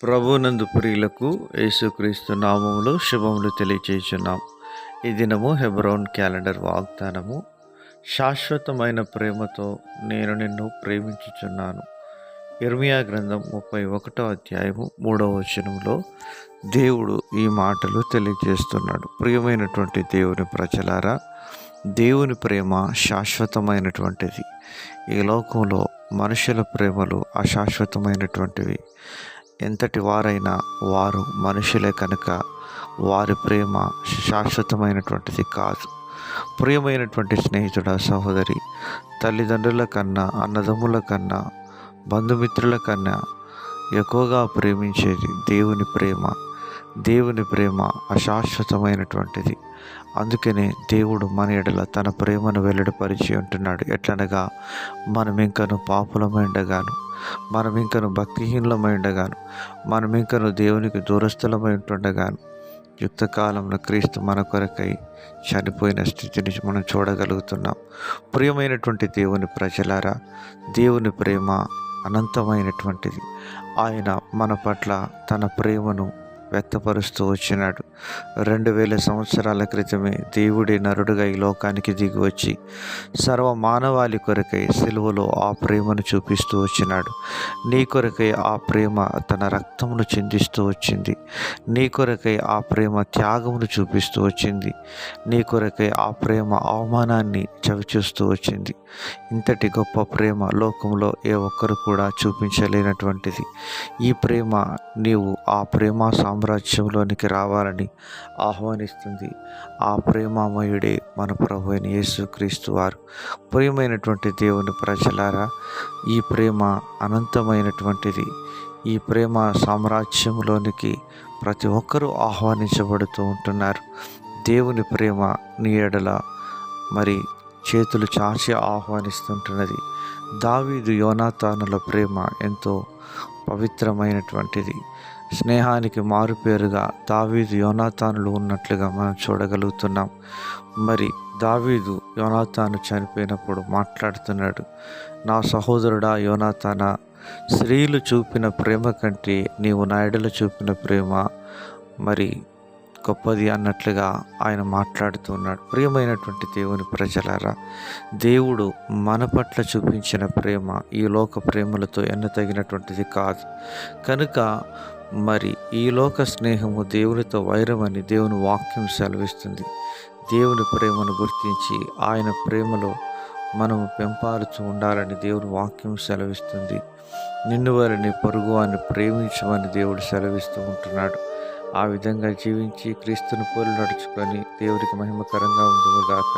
ప్రభునందు ప్రియులకు యేసుక్రీస్తు నామములో శుభములు తెలియచేయుచున్నాం. ఈ దినము హెబ్రోన్ క్యాలెండర్ వాగ్దానము. శాశ్వతమైన ప్రేమతో నేను నిన్ను ప్రేమించుచున్నాను. ఇర్మియా గ్రంథం 31వ అధ్యాయము 3వ వచనంలో దేవుడు ఈ మాటలు తెలియజేస్తున్నాడు. ప్రియమైనటువంటి దేవుని ప్రజలారా, దేవుని ప్రేమ శాశ్వతమైనటువంటిది. ఈ లోకంలో మనుషుల ప్రేమలు అశాశ్వతమైనటువంటివి. ఎంతటి వారైనా వారు మనుషులే కనుక వారి ప్రేమ శాశ్వతమైనటువంటిది కాదు. ప్రియమైనటువంటి స్నేహితుడ, సహోదరి, తల్లిదండ్రుల కన్నా, అన్నదమ్ముల కన్నా, బంధుమిత్రుల కన్నా ఎక్కువగా ప్రేమించేది దేవుని ప్రేమ. దేవుని ప్రేమ అశాశ్వతమైనటువంటిది. అందుకనే దేవుడు మన ఎడల తన ప్రేమను వెల్లడిపరిచి ఉంటున్నాడు. ఎట్లనగా మనమింకను పాపులమైండగాను, మనమింకను భక్తిహీనులమైండగాను, మనమింకను దేవునికి దూరస్థులమై ఉంటుండగాను యుక్తకాలంలో క్రీస్తు మన కొరకై చనిపోయిన స్థితిని మనం చూడగలుగుతున్నాం. ప్రియమైనటువంటి దేవుని ప్రజలారా, దేవుని ప్రేమ అనంతమైనటువంటిది. ఆయన మన పట్ల తన ప్రేమను వ్యక్తపరుస్తూ వచ్చినాడు. 2000 సంవత్సరాల క్రితమే దేవుడి నరుడుగా ఈ లోకానికి దిగి వచ్చి సర్వ మానవాళి కొరకై సిలువలో ఆ ప్రేమను చూపిస్తూ వచ్చినాడు. నీ కొరకై ఆ ప్రేమ తన రక్తమును చిందిస్తూ వచ్చింది. నీ కొరకై ఆ ప్రేమ త్యాగమును చూపిస్తూ వచ్చింది. నీ కొరకై ఆ ప్రేమ అవమానాన్ని చవిచూస్తూ వచ్చింది. ఇంతటి గొప్ప ప్రేమ లోకంలో ఏ ఒక్కరు కూడా చూపించలేనటువంటిది. ఈ ప్రేమ నీవు ఆ ప్రేమ సామ్రాజ్యంలోనికి రావాలని ఆహ్వానిస్తుంది. ఆ ప్రేమామయుడే మన ప్రభు అయిన యేసుక్రీస్తు వారు. ప్రియమైనటువంటి దేవుని ప్రజలారా, ఈ ప్రేమ అనంతమైనటువంటిది. ఈ ప్రేమ సామ్రాజ్యంలోనికి ప్రతి ఒక్కరూ ఆహ్వానించబడుతూ ఉంటున్నారు. దేవుని ప్రేమ నీ ఎడల మరి చేతులు చాచి ఆహ్వానిస్తుంటున్నది. దావీదు యోనాతానుల ప్రేమ ఎంతో పవిత్రమైనటువంటిది. స్నేహానికి మారుపేరుగా దావీదు యోనాతానులు ఉన్నట్లుగా మనం చూడగలుగుతున్నాం. మరి దావీదు యోనాతాను చనిపోయినప్పుడు మాట్లాడుతున్నాడు, నా సహోదరుడా యోనాతానా, స్త్రీలు చూపిన ప్రేమ కంటే నీవు నా ఎడల చూపిన ప్రేమ మరి గొప్పది అన్నట్లుగా ఆయన మాట్లాడుతున్నాడు. ప్రియమైనటువంటి దేవుని ప్రజలారా, దేవుడు మన పట్ల చూపించిన ప్రేమ ఈ లోక ప్రేమలతో ఎన్నతగినటువంటిది కాదు. కనుక మరి ఈ లోక స్నేహము దేవునితో వైరమని దేవుని వాక్యం సెలవిస్తుంది. దేవుని ప్రేమను గుర్తించి ఆయన ప్రేమలో మనము పెంపారుతూ ఉండాలని దేవుని వాక్యం సెలవిస్తుంది. నిన్ను వారిని పొరుగువాన్ని ప్రేమించమని దేవుడు సెలవిస్తూ ఉంటున్నాడు. ఆ విధంగా జీవించి క్రీస్తుని పోలి నడుచుకొని దేవునికి మహిమకరంగా ఉందుముగాక.